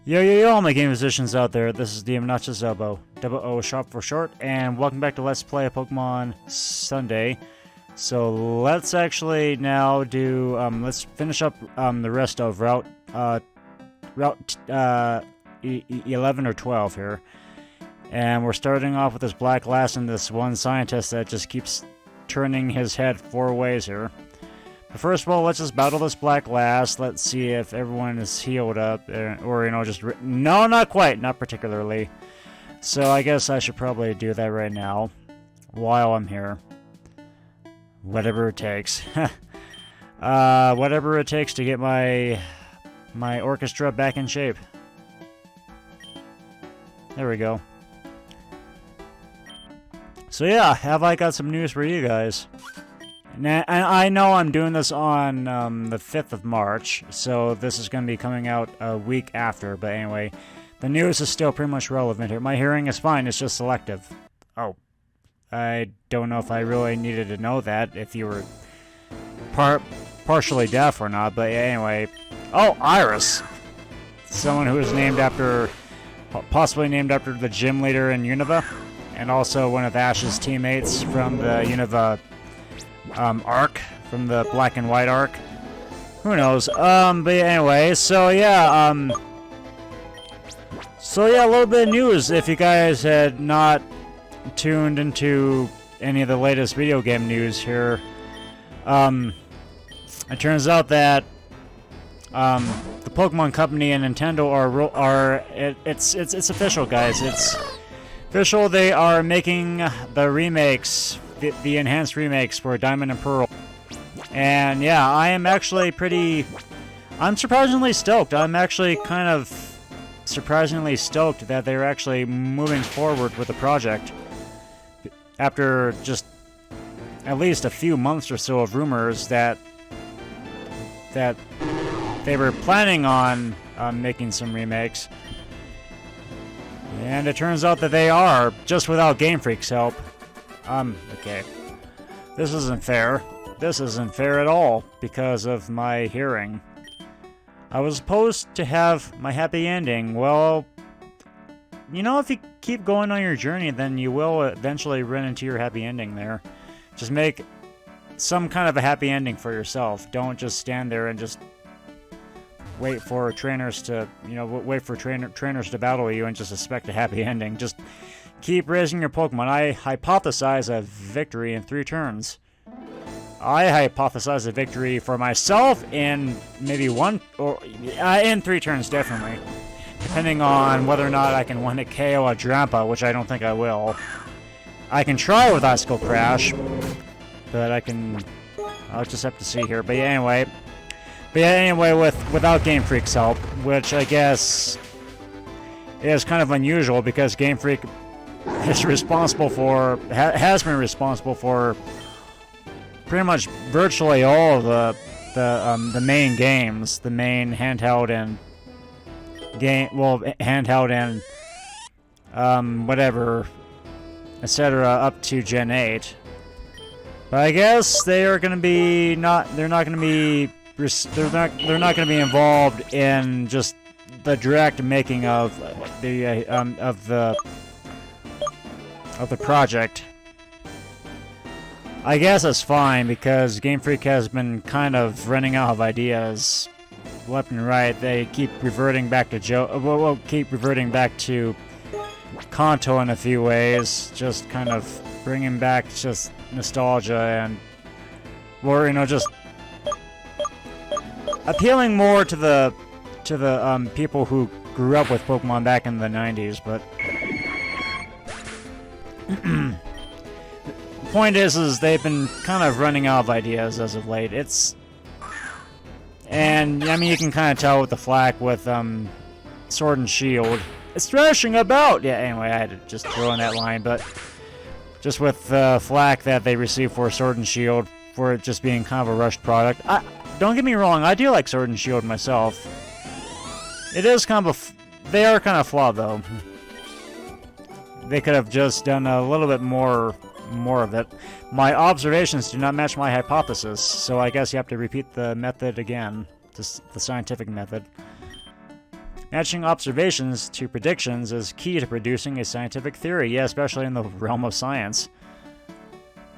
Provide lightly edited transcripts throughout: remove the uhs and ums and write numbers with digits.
Yo, yo, yo, all my game musicians out there. This is the obnoxiousoboe, double O shop for short, and welcome back to Let's Play Pokemon Sunday. So let's actually now do, let's finish up the rest of Route 11 or 12 here. And we're starting off with this Black Glass and this one scientist that just keeps turning his head 4 ways here. But first of all, let's just battle this Black Glass. Let's see if everyone is healed up, or, you know, just... No, not quite, not particularly. So I guess I should probably do that right now, while I'm here. Whatever it takes. Whatever it takes to get my orchestra back in shape. There we go. So yeah, have I got some news for you guys? And I know I'm doing this on the 5th of March, so this is going to be coming out a week after, but anyway, the news is still pretty much relevant here. My hearing is fine, it's just selective. Oh, I don't know if I really needed to know that, if you were partially deaf or not, but anyway. Oh, Iris! Someone who is named after, possibly named after the gym leader in Unova, and also one of Ash's teammates from the Unova arc, from the black and white arc. Who knows? But anyway, so yeah, a little bit of news. If you guys had not tuned into any of the latest video game news here, it turns out that the Pokemon Company and Nintendo it's official, guys. It's official. They are making the remakes. The enhanced remakes for Diamond and Pearl. And yeah, I'm surprisingly stoked. I'm actually kind of surprisingly stoked that they're actually moving forward with the project. After just at least a few months or so of rumors that they were planning on making some remakes. And it turns out that they are, just without Game Freak's help. Okay. This isn't fair. This isn't fair at all, because of my hearing. I was supposed to have my happy ending. Well, you know, if you keep going on your journey, then you will eventually run into your happy ending there. Just make some kind of a happy ending for yourself. Don't just stand there and just wait for trainers to, trainers to battle you and just expect a happy ending. Just keep raising your Pokemon. I hypothesize a victory in 3 turns. I hypothesize a victory for myself in maybe 1 or in 3 turns, definitely. Depending on whether or not I can win a KO a Drampa, which I don't think I will. I can try with Icicle Crash, but I'll just have to see here. But yeah, anyway, without Game Freak's help, which I guess is kind of unusual because Game Freak is responsible for, has been responsible for pretty much virtually all of the main games, the main handheld and whatever, etc. up to Gen 8. But I guess they are going to be they're not going to be involved in just the direct making of the project. I guess that's fine, because Game Freak has been kind of running out of ideas left and right. They keep reverting back to keep reverting back to Kanto in a few ways, just kind of bringing back just nostalgia and, or, you know, just appealing more to the people who grew up with Pokemon back in the 90s, but the point is they've been kind of running out of ideas as of late. And I mean, you can kind of tell with the flack with Sword and Shield. It's thrashing about. Yeah. Anyway, I had to just throw in that line, but just with the flack that they received for Sword and Shield for it just being kind of a rushed product. Don't get me wrong, I do like Sword and Shield myself. It is kind of they are kind of flawed though. They could have just done a little bit more of it. My observations do not match my hypothesis, so I guess you have to repeat the method again, the scientific method. Matching observations to predictions is key to producing a scientific theory, yeah, especially in the realm of science.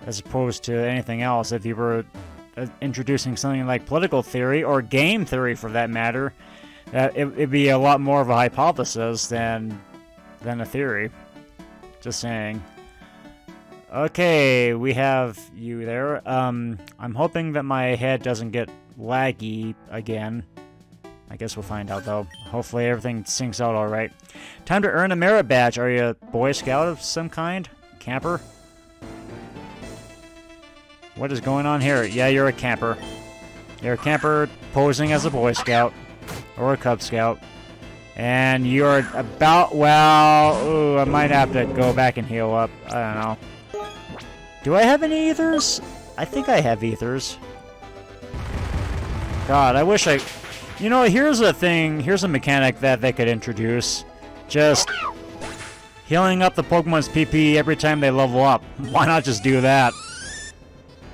As opposed to anything else. If you were introducing something like political theory, or game theory for that matter, it'd be a lot more of a hypothesis than a theory. Just saying. Okay, we have you there. I'm hoping that my head doesn't get laggy again. I guess we'll find out, though. Hopefully everything syncs out alright. Time to earn a merit badge. Are you a Boy Scout of some kind? Camper? What is going on here? Yeah, you're a camper. You're a camper posing as a Boy Scout. Or a Cub Scout. And you're about... Well... Ooh, I might have to go back and heal up. I don't know. Do I have any ethers? I think I have ethers. God, I wish I... You know, here's a thing, here's a mechanic that they could introduce. Just healing up the Pokemon's PP every time they level up. Why not just do that?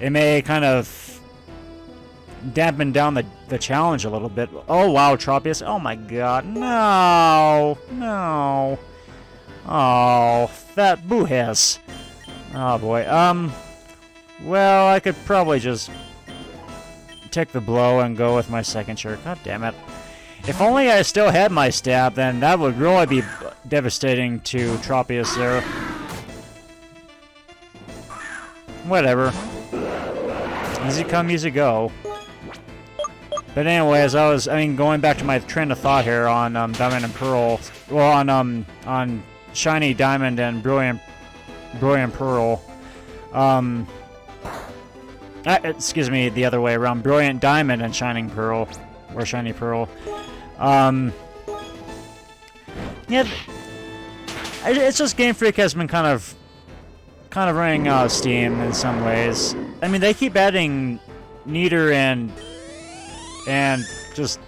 It may kind of dampen down the challenge a little bit. Oh, wow, Tropius. Oh, my God. No. No. Oh, that boo-hiss. Oh, boy. Well, I could probably just take the blow and go with my second shirt. God damn it. If only I still had my stab, then that would really be devastating to Tropius there. Whatever. Easy come, easy go. But anyways, going back to my train of thought here on Diamond and Pearl. Well, on Shiny Diamond and Brilliant Pearl. Excuse me, the other way around. Brilliant Diamond and Shining Pearl. Or Shiny Pearl. Yeah, it's just Game Freak has been kind of running out of steam in some ways. I mean, they keep adding neater and just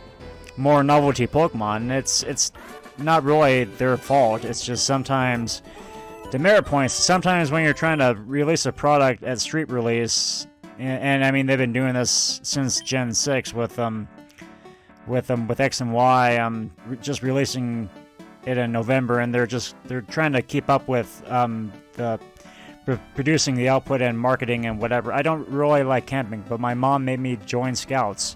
more novelty Pokemon. It's not really their fault. It's just sometimes demerit points. Sometimes when you're trying to release a product at street release, and I mean they've been doing this since Gen 6 with X and Y, just releasing it in November, and they're trying to keep up with producing the output and marketing and whatever. I don't really like camping, but my mom made me join Scouts.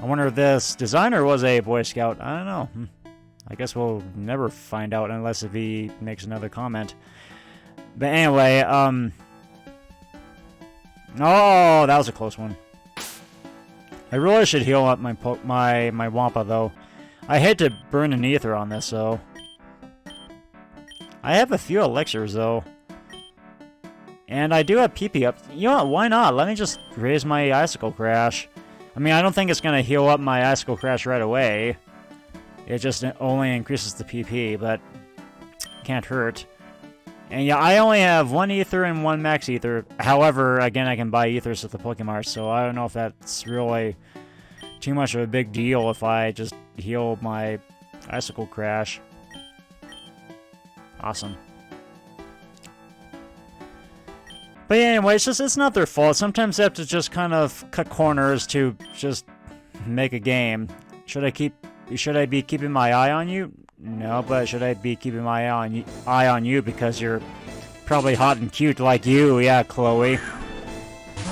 I wonder if this designer was a Boy Scout. I don't know. I guess we'll never find out unless if he makes another comment. But anyway, oh, that was a close one. I really should heal up my Wampa, though. I hate to burn an ether on this, though. I have a few elixirs, though. And I do have PP up. You know what? Why not? Let me just raise my Icicle Crash. I mean, I don't think it's going to heal up my Icicle Crash right away. It just only increases the PP, but can't hurt. And yeah, I only have one ether and one max ether. However, again, I can buy ethers at the Pokemart, so I don't know if that's really too much of a big deal if I just heal my Icicle Crash. Awesome. But yeah, anyway, it's not their fault. Sometimes they have to just kind of cut corners to just make a game. Should I be keeping my eye on you? No, but should I be keeping my eye on you because you're probably hot and cute like you, yeah, Chloe.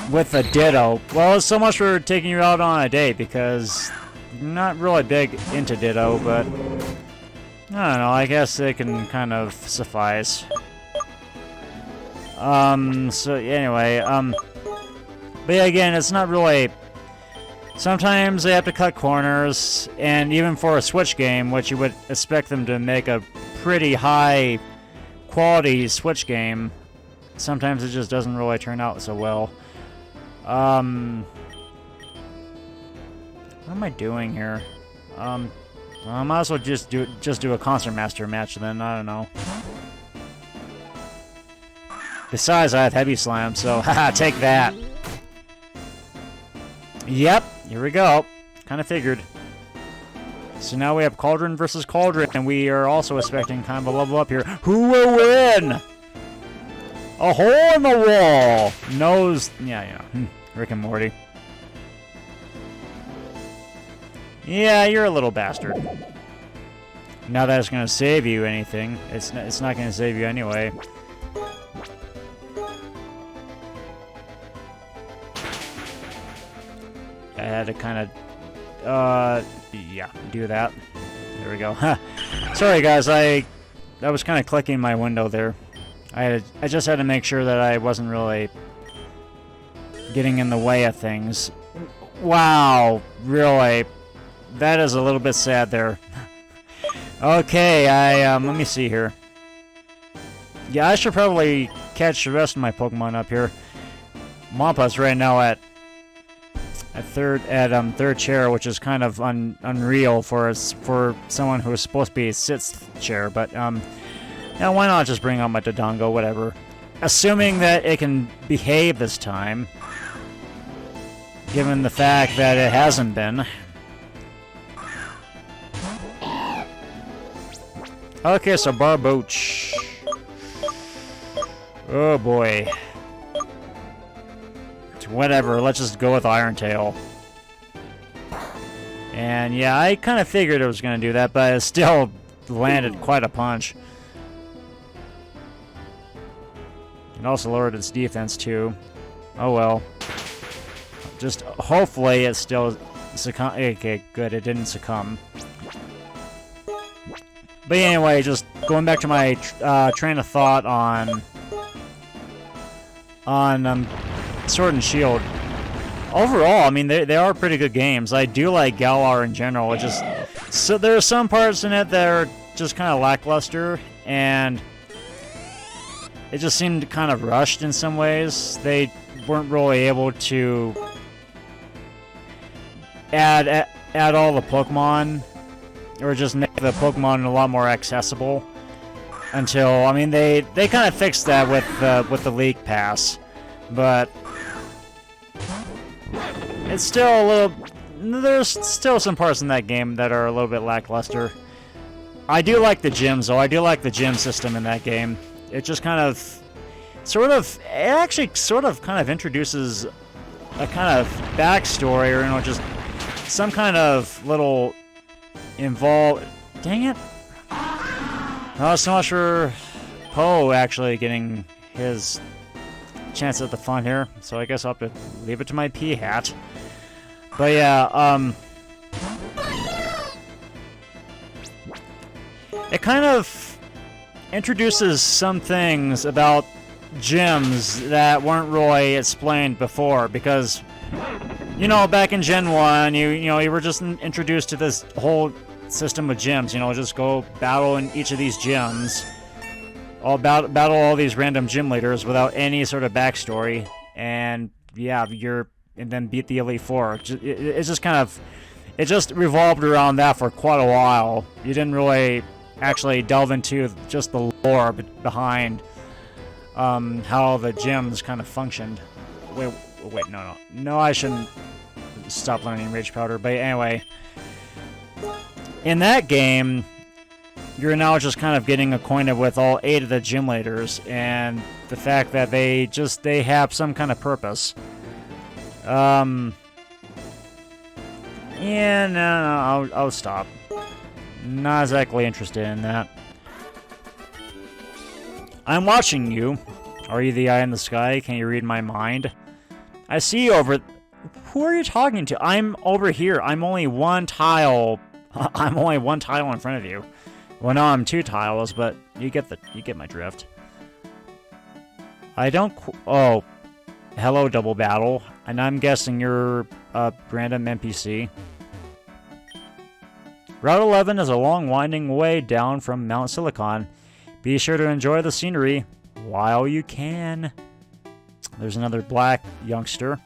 With a Ditto. Well, so much for taking you out on a date, because I'm not really big into Ditto, but I don't know, I guess it can kind of suffice. So anyway, but yeah, again, it's not really... Sometimes they have to cut corners, and even for a Switch game, which you would expect them to make a pretty high quality Switch game, sometimes it just doesn't really turn out so well. What am I doing here? I might as well just do a Concert Master match then, I don't know. Besides, I have Heavy Slam, so haha, take that. Yep, here we go. Kind of figured. So now we have Cauldron versus Cauldron, and we are also expecting kind of a level up here. Who will win? A hole in the wall! Nose... Yeah, Rick and Morty. Yeah, you're a little bastard. Not that it's gonna save you anything. It's not gonna save you anyway. I had to kind of, yeah, do that. There we go. Sorry, guys. I was kind of clicking my window there. I just had to make sure that I wasn't really getting in the way of things. Wow, really? That is a little bit sad there. Okay, let me see here. Yeah, I should probably catch the rest of my Pokemon up here. Mampa's right now at third chair, which is kind of unreal for someone who is supposed to be sixth chair. But now why not just bring out my Dodongo, whatever. Assuming that it can behave this time, given the fact that it hasn't been. Okay, so Barboach. Oh boy. Whatever, let's just go with Iron Tail. And yeah, I kind of figured it was going to do that, but it still landed quite a punch. And also lowered its defense too. Oh well. Just hopefully it still succumb. Okay, good, it didn't succumb. But anyway, just going back to my train of thought on Sword and Shield. Overall, I mean, they are pretty good games. I do like Galar in general. It just there are some parts in it that are just kind of lackluster, and it just seemed kind of rushed in some ways. They weren't really able to add all the Pokemon, or just make the Pokemon a lot more accessible. Until, I mean, they kind of fixed that with the League Pass, but it's still a little. There's still some parts in that game that are a little bit lackluster. I do like the gyms, though. I do like the gym system in that game. It just kind of, kind of introduces a kind of backstory, or just some kind of little involved. Dang it! So much for Poe actually getting his chance at the fun here. So I guess I'll have to leave it to my P hat. But yeah, it kind of introduces some things about gyms that weren't really explained before, because back in Gen 1, you were just introduced to this whole system of gyms. Just go battle in each of these gyms, battle all these random gym leaders without any sort of backstory, and yeah, and then beat the Elite Four. It's just kind of, it just revolved around that for quite a while. You didn't really actually delve into just the lore behind how the gyms kind of functioned. Wait, no, I shouldn't stop learning Rage Powder. But anyway, in that game, you're now just kind of getting acquainted with all 8 of the gym leaders, and the fact that they have some kind of purpose. Yeah, no, I'll stop. Not exactly interested in that. I'm watching you. Are you the eye in the sky? Can you read my mind? I see you over... Who are you talking to? I'm over here. I'm only one tile. I'm only one tile in front of you. Well, no, I'm 2 tiles, but you get my drift. I don't... Oh. Hello, Double Battle. And I'm guessing you're a random NPC. Route 11 is a long, winding way down from Mount Silicon. Be sure to enjoy the scenery while you can. There's another black youngster.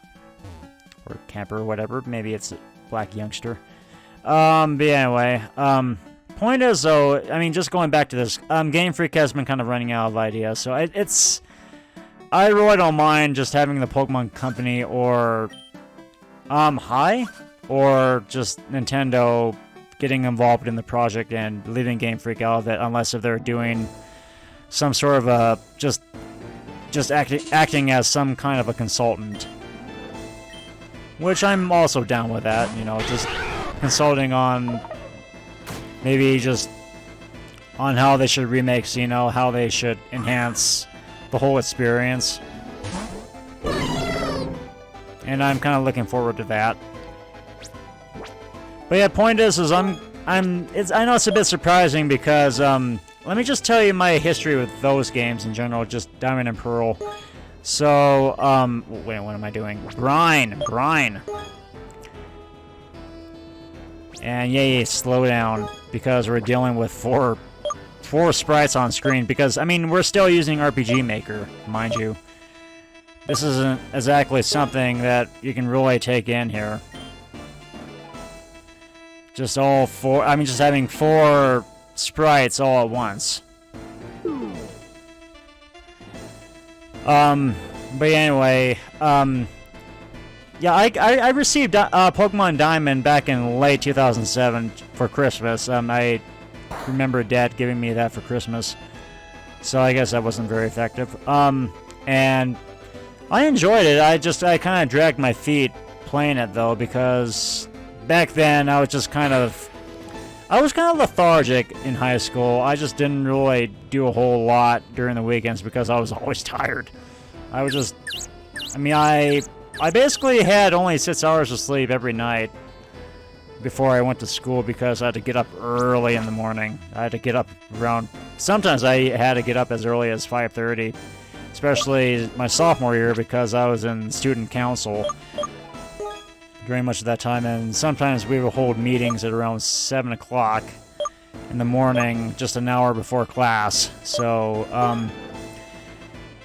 Or camper, or whatever. Maybe it's a black youngster. But anyway, point is, though, I mean, just going back to this, Game Freak has been kind of running out of ideas, so I really don't mind just having the Pokemon Company or, Hi, or just Nintendo getting involved in the project and leaving Game Freak out of it, unless if they're doing some sort of a, just acting as some kind of a consultant. Which I'm also down with that, just consulting on maybe just on how they should remake, you know, how they should enhance the whole experience. And I'm kind of looking forward to that. But yeah, point is I know it's a bit surprising because let me just tell you my history with those games in general, just Diamond and Pearl. So wait, what am I doing? Brine. And yeah, slow down because we're dealing with four sprites on screen. Because I mean, we're still using RPG Maker, mind you. This isn't exactly something that you can really take in here. Just all four. I mean, just having 4 sprites all at once. But anyway, yeah, I received Pokemon Diamond back in late 2007 for Christmas. I remember Dad giving me that for Christmas, so I guess that wasn't very effective. And I enjoyed it. I kind of dragged my feet playing it though, because back then I was kind of lethargic in high school. I just didn't really do a whole lot during the weekends because I was always tired. I basically had only 6 hours of sleep every night before I went to school because I had to get up early in the morning. I had to get up sometimes I had to get up as early as 5:30, especially my sophomore year because I was in student council during much of that time, and sometimes we would hold meetings at around 7 o'clock in the morning, just an hour before class. So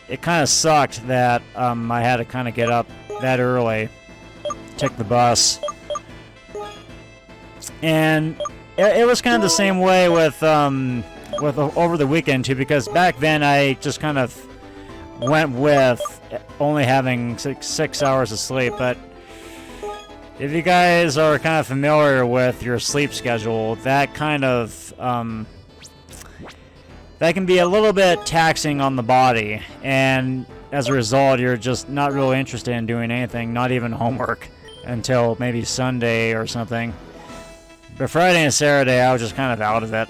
it kind of sucked that I had to kind of get up that early, take the bus, and it was kind of the same way with over the weekend too, because back then I just kind of went with only having 6 hours of sleep. But if you guys are kind of familiar with your sleep schedule, that kind of that can be a little bit taxing on the body, and as a result, you're just not really interested in doing anything, not even homework, until maybe Sunday or something. But Friday and Saturday, I was just kind of out of it.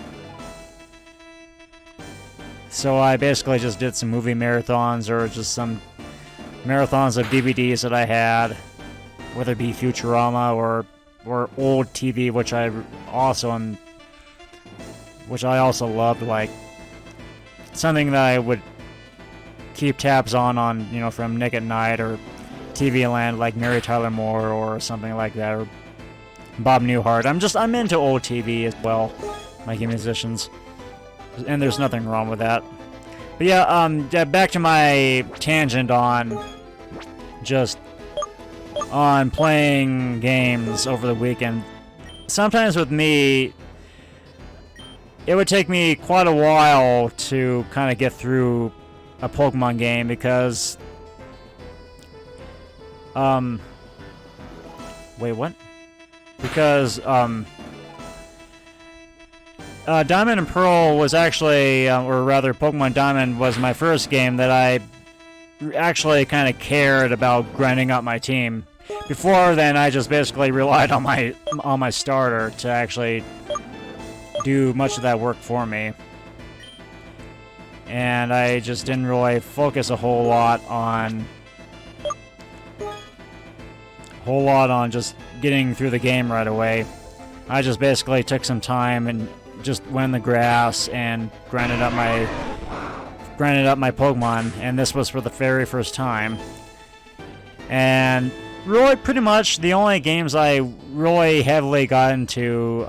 So I basically just did some movie marathons, or just some marathons of DVDs that I had, whether it be Futurama or old TV, which I also loved, like something that I would keep tabs on, you know, from Nick at Night or TV Land, like Mary Tyler Moore or something like that, or Bob Newhart. I'm into old TV as well, like musicians, and there's nothing wrong with that. But yeah, back to my tangent on playing games over the weekend. Sometimes with me, it would take me quite a while to kind of get through a Pokemon game because wait, what? Because Diamond and Pearl was actually, or rather Pokemon Diamond was my first game that I actually kind of cared about grinding up my team. Before then, I just basically relied on my starter to actually do much of that work for me, and I just didn't really focus a whole lot on just getting through the game right away. I just basically took some time and just went in the grass and grinded up my Pokemon, and this was for the very first time. And really, pretty much the only games I really heavily got into,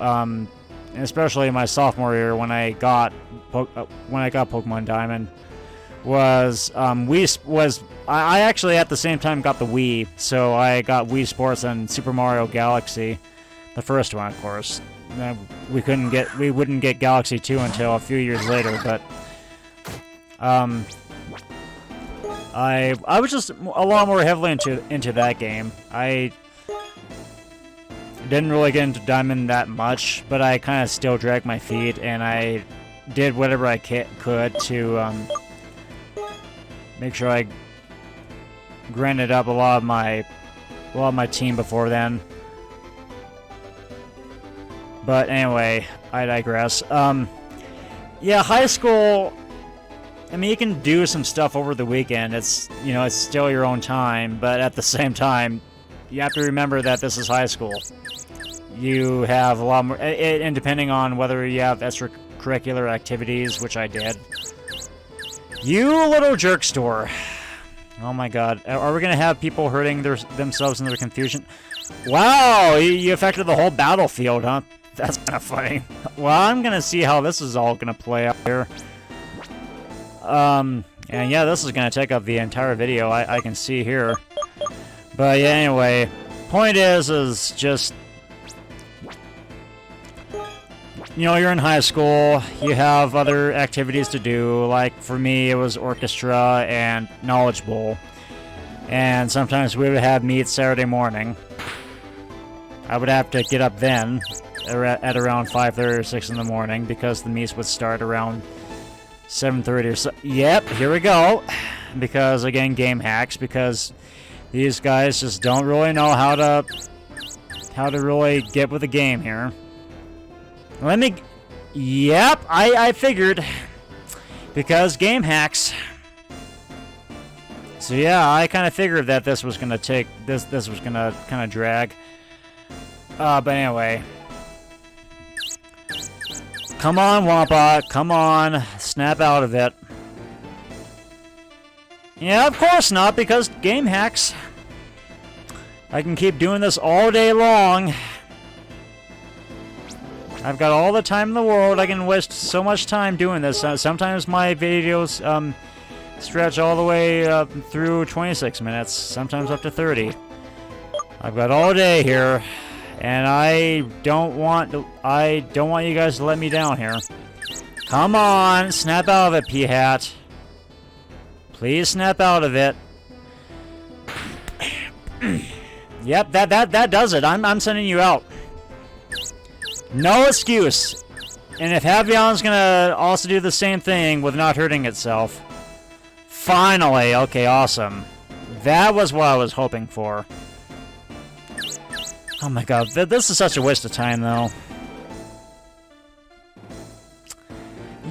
especially in my sophomore year when I got Pokemon Diamond, was I actually at the same time got the Wii, so I got Wii Sports and Super Mario Galaxy, the first one, of course. We wouldn't get Galaxy 2 until a few years later, but I was just a lot more heavily into that game. I didn't really get into Diamond that much, but I kind of still dragged my feet, and I did whatever I could to make sure I grinded up a lot of my team before then. But anyway, I digress. Yeah, high school, I mean, you can do some stuff over the weekend. It's, you know, it's still your own time, but at the same time, you have to remember that this is high school. You have a lot more, and depending on whether you have extracurricular activities, which I did. You little jerk store. Oh my god. Are we going to have people hurting themselves in their confusion? Wow, you affected the whole battlefield, huh? That's kind of funny. Well, I'm going to see how this is all going to play out here. And yeah, this is going to take up the entire video, I can see here. But yeah, anyway, point is just, you know, you're in high school, you have other activities to do, like for me it was orchestra and Knowledge Bowl. And sometimes we would have meets Saturday morning. I would have to get up then, at around 5:30 or 6 in the morning, because the meets would start around 7:30 or so. Yep, here we go. Because, again, game hacks, because these guys just don't really know how to really get with the game here. Let me... Yep, I figured. Because game hacks. So yeah, I kind of figured that this was going to take... This was going to kind of drag. But anyway... Come on, Wampa. Come on. Snap out of it. Yeah, of course not, because game hacks. I can keep doing this all day long. I've got all the time in the world. I can waste so much time doing this. Sometimes my videos stretch all the way through 26 minutes. Sometimes up to 30. I've got all day here. And I don't want you guys to let me down here. Come on, snap out of it, P-Hat. Please snap out of it. Yep, that does it. I'm sending you out. No excuse. And if Havion's gonna also do the same thing with not hurting itself. Finally, okay, awesome. That was what I was hoping for. Oh my god, this is such a waste of time, though.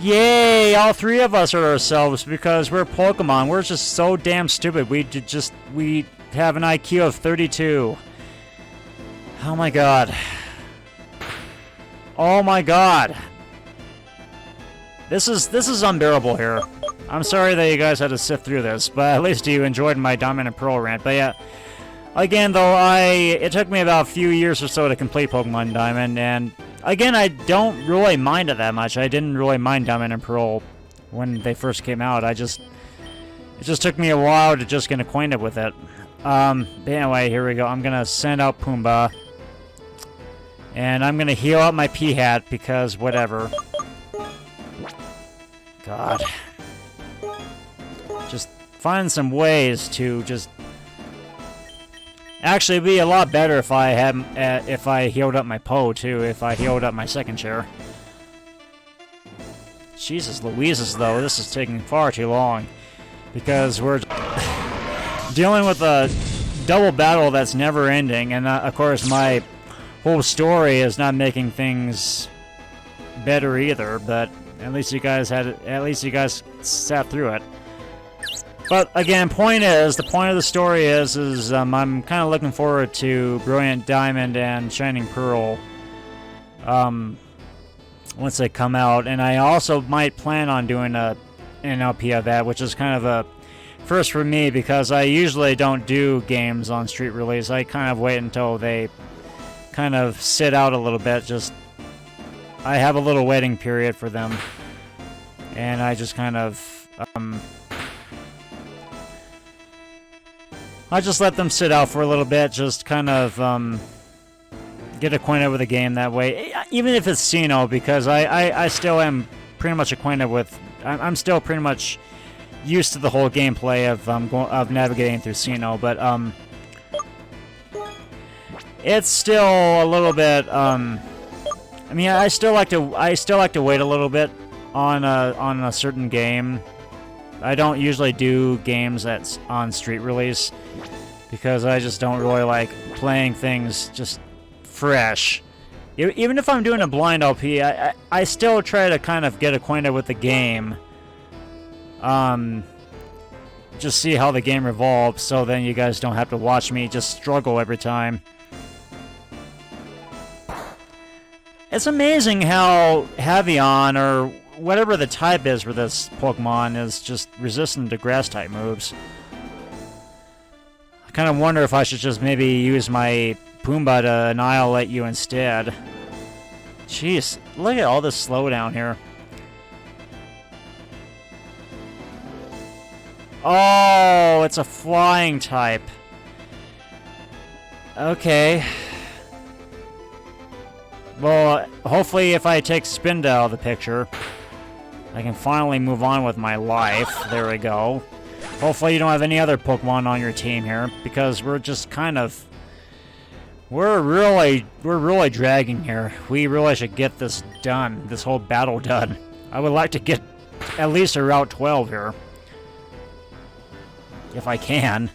Yay! All three of us are ourselves because we're Pokemon. We're just so damn stupid. We have an IQ of 32. Oh my god. Oh my god. This is unbearable here. I'm sorry that you guys had to sit through this, but at least you enjoyed my Diamond and Pearl rant. But yeah. Again, though, it took me about a few years or so to complete Pokemon Diamond, and again, I don't really mind it that much. I didn't really mind Diamond and Pearl when they first came out. It just took me a while to just get acquainted with it. But anyway, here we go. I'm gonna send out Pumbaa, and I'm gonna heal up my P-Hat because whatever. God, just find some ways to just. Actually, it'd be a lot better if I healed up my Poe too. If I healed up my second chair. Jesus Louises, though, this is taking far too long because we're dealing with a double battle that's never ending, and of course my whole story is not making things better either. But at least you guys sat through it. But again, the point of the story is I'm kind of looking forward to Brilliant Diamond and Shining Pearl once they come out, and I also might plan on doing an LP of that, which is kind of a first for me because I usually don't do games on street release. I kind of wait until they kind of sit out a little bit. I have a little waiting period for them, and I just kind of I just let them sit out for a little bit, just kind of get acquainted with the game that way. Even if it's Sinnoh, because I still am pretty much acquainted with... I'm still pretty much used to the whole gameplay of navigating through Sinnoh, but it's still a little bit... I mean, I still like to wait a little bit on a certain game. I don't usually do games that's on street release because I just don't really like playing things just fresh Even if I'm doing a blind LP, I still try to kind of get acquainted with the game. Just see how the game evolves, so then you guys don't have to watch me just struggle every time. It's amazing how Hovemon, or whatever the type is for this Pokemon, is just resistant to grass-type moves. I kind of wonder if I should just maybe use my Pumbaa to annihilate you instead. Jeez, look at all this slowdown here. Oh, it's a flying type. Okay. Well, hopefully if I take Spinda out of the picture, I can finally move on with my life. There we go. Hopefully you don't have any other Pokemon on your team here, because we're just kind of... We're really dragging here. We really should get this done, this whole battle done. I would like to get at least a Route 12 here. If I can.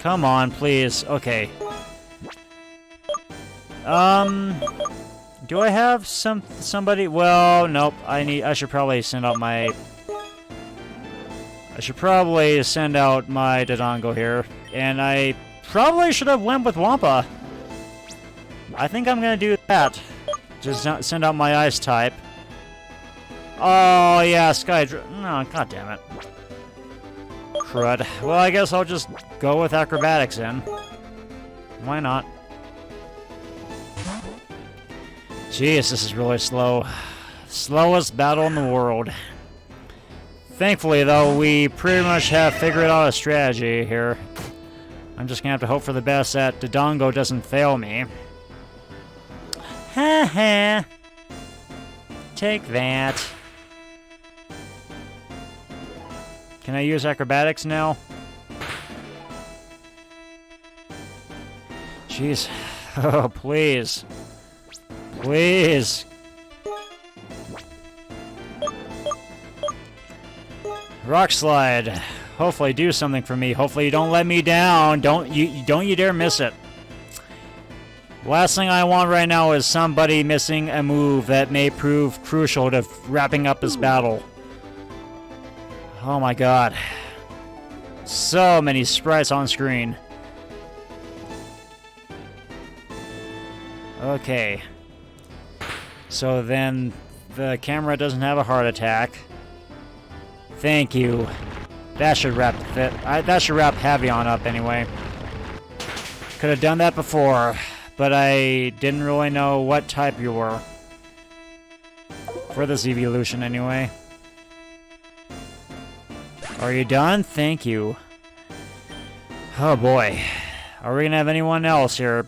Come on, please. Okay. Do I have somebody? Well, nope. I should probably send out my... I should probably send out my Dodongo here. And I probably should have went with Wampa. I think I'm gonna do that. Just send out my Ice type. Oh, yeah, no, god damn it. Crud. Well, I guess I'll just go with Acrobatics then. Why not? Jeez, this is really slow. Slowest battle in the world. Thankfully, though, we pretty much have figured out a strategy here. I'm just gonna have to hope for the best that Dodongo doesn't fail me. Ha ha! Take that. Can I use Acrobatics now? Jeez. Oh, please. Please. Rock Slide. Hopefully do something for me. Hopefully you don't let me down. Don't you dare miss it. Last thing I want right now is somebody missing a move that may prove crucial to wrapping up this battle. Oh my god. So many sprites on screen. Okay. So then the camera doesn't have a heart attack. Thank you. That should wrap that should wrap Hovemon up anyway. Could have done that before, but I didn't really know what type you were. For this Eevee-Lution anyway. Are you done? Thank you. Oh boy. Are we gonna have anyone else here?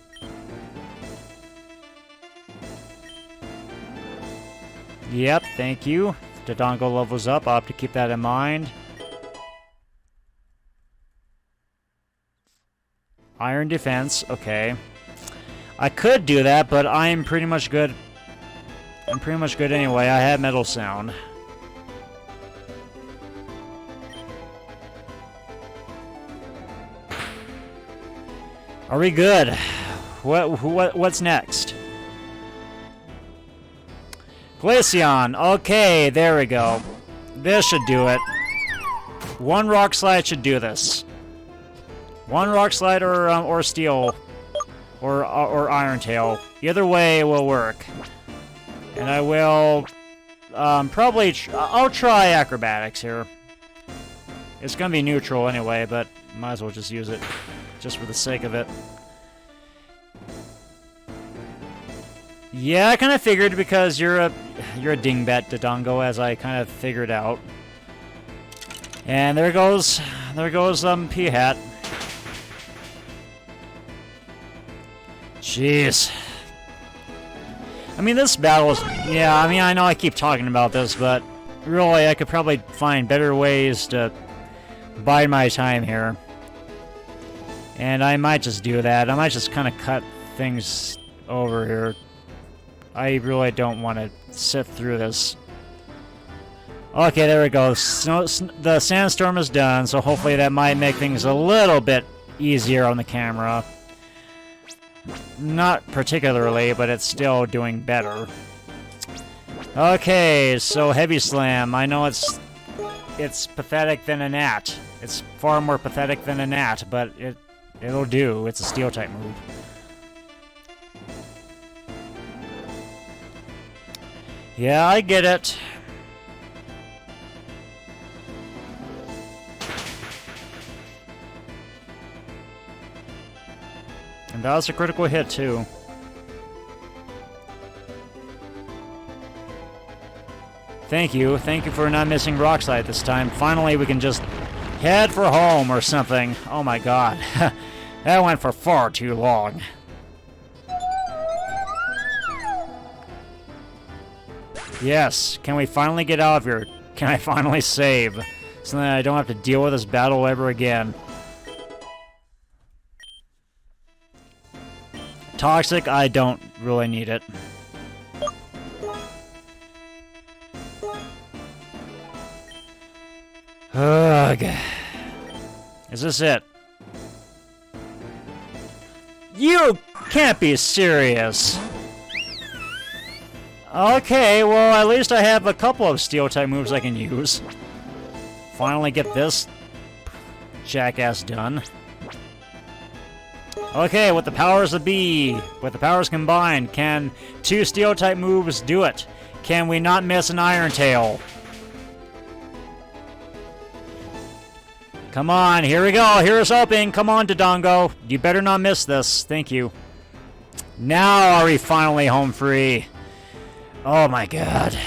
Yep, thank you. Dodongo levels up. I'll have to keep that in mind. Iron defense. Okay. I could do that, but I'm pretty much good. I'm pretty much good anyway. I have Metal Sound. Are we good? What's next? Glaceon. Okay, there we go. This should do it. One Rock Slide should do this. One Rock Slide or Steel or Iron Tail. Either way will work. And I will probably I'll try Acrobatics here. It's gonna be neutral anyway, but might as well just use it just for the sake of it. Yeah, I kind of figured, because you're a dingbat, Dodongo, as I kind of figured out. And there goes P-Hat. Jeez. I mean, this battle is... Yeah, I mean, I know I keep talking about this, but really, I could probably find better ways to bide my time here. And I might just do that. I might just kind of cut things over here. I really don't want to sit through this. Okay, there we go. The sandstorm is done, so hopefully that might make things a little bit easier on the camera. Not particularly, but it's still doing better. Okay, so Heavy Slam. I know it's pathetic than a gnat. It's far more pathetic than a gnat, but it'll do. It's a steel type move. Yeah, I get it. And that was a critical hit, too. Thank you. Thank you for not missing Rock Slide this time. Finally, we can just head for home or something. Oh my god. That went for far too long. Yes. Can we finally get out of here? Can I finally save? So that I don't have to deal with this battle ever again. Toxic, I don't really need it. Ugh. Is this it? You can't be serious! Okay, well, at least I have a couple of steel-type moves I can use. Finally get this jackass done. Okay, with the powers of B, with the powers combined, can 2 steel-type moves do it? Can we not miss an Iron Tail? Come on, here we go. Here's hoping. Come on, Dodongo. You better not miss this. Thank you. Now are we finally home free? Oh my god.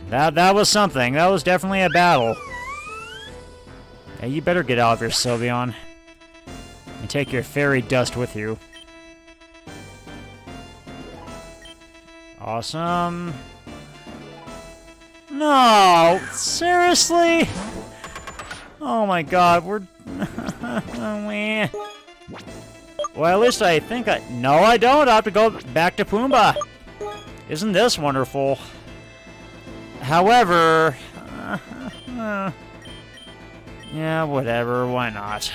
That was something. That was definitely a battle. Yeah, you better get out of here, Sylveon. And take your fairy dust with you. Awesome. No! Seriously? Oh my god, we're... Well, at least I think I... No, I don't! I have to go back to Pumbaa! Isn't this wonderful? However... yeah, whatever, why not?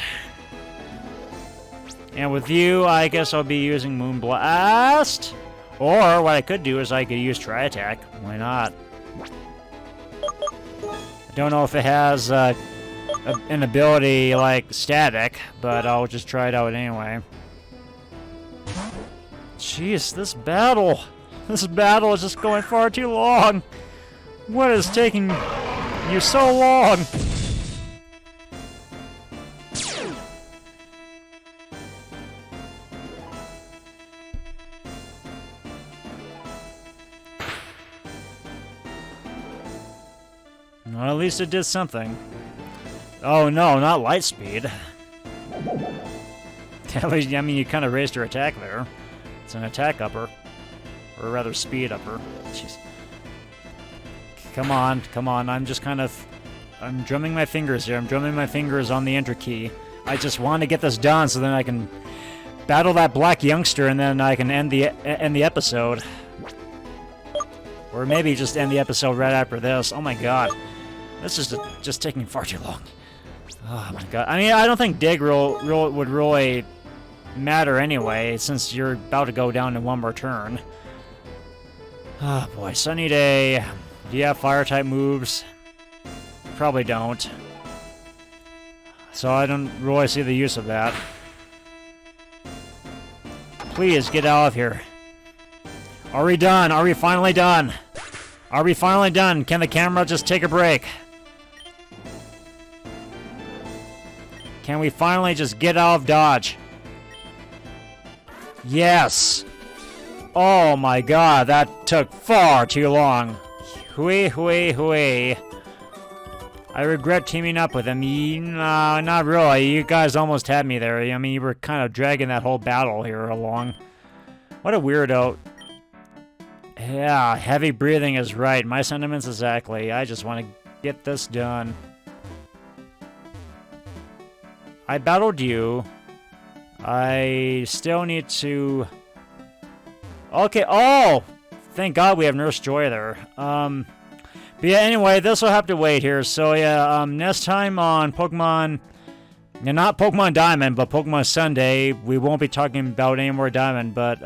And with you, I guess I'll be using Moonblast! Or, what I could do is I could use Tri-Attack. Why not? I don't know if it has an ability like Static, but I'll just try it out anyway. Jeez, this battle is just going far too long. What is taking you so long? Well, at least it did something. Oh no, not light speed. At least, I mean, you kind of raised your attack there. It's an attack upper. Or rather, speed upper. Jeez. Come on, come on. I'm just kind of... I'm drumming my fingers here. I'm drumming my fingers on the enter key. I just want to get this done so then I can battle that black youngster and then I can end the episode. Or maybe just end the episode right after this. Oh my god. This is just taking far too long. Oh my god. I mean, I don't think Dig would really matter anyway, since you're about to go down to one more turn. Oh boy, Sunny Day. Do you have fire-type moves? Probably don't. So I don't really see the use of that. Please, get out of here. Are we done? Are we finally done? Are we finally done? Can the camera just take a break? Can we finally just get out of Dodge? Yes! Oh my god, that took far too long. Hui, hui, hui. I regret teaming up with him. No, not really. You guys almost had me there. I mean, you were kind of dragging that whole battle here along. What a weirdo. Yeah, heavy breathing is right. My sentiments exactly. I just want to get this done. I battled you. I still need to... Okay, oh! Thank God we have Nurse Joy there. But yeah, anyway, this will have to wait here. So yeah, next time on Pokemon, and not Pokemon Diamond, but Pokemon Sunday, we won't be talking about any more Diamond, but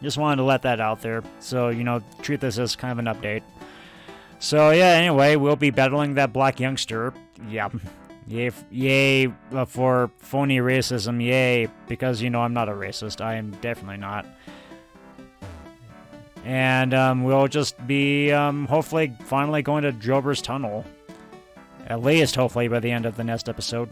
just wanted to let that out there. So, you know, treat this as kind of an update. So yeah, anyway, we'll be battling that black youngster. Yeah. Yay for phony racism, yay, because, you know, I'm not a racist. I am definitely not. And we'll just be, hopefully, finally going to Drover's Tunnel. At least, hopefully, by the end of the next episode.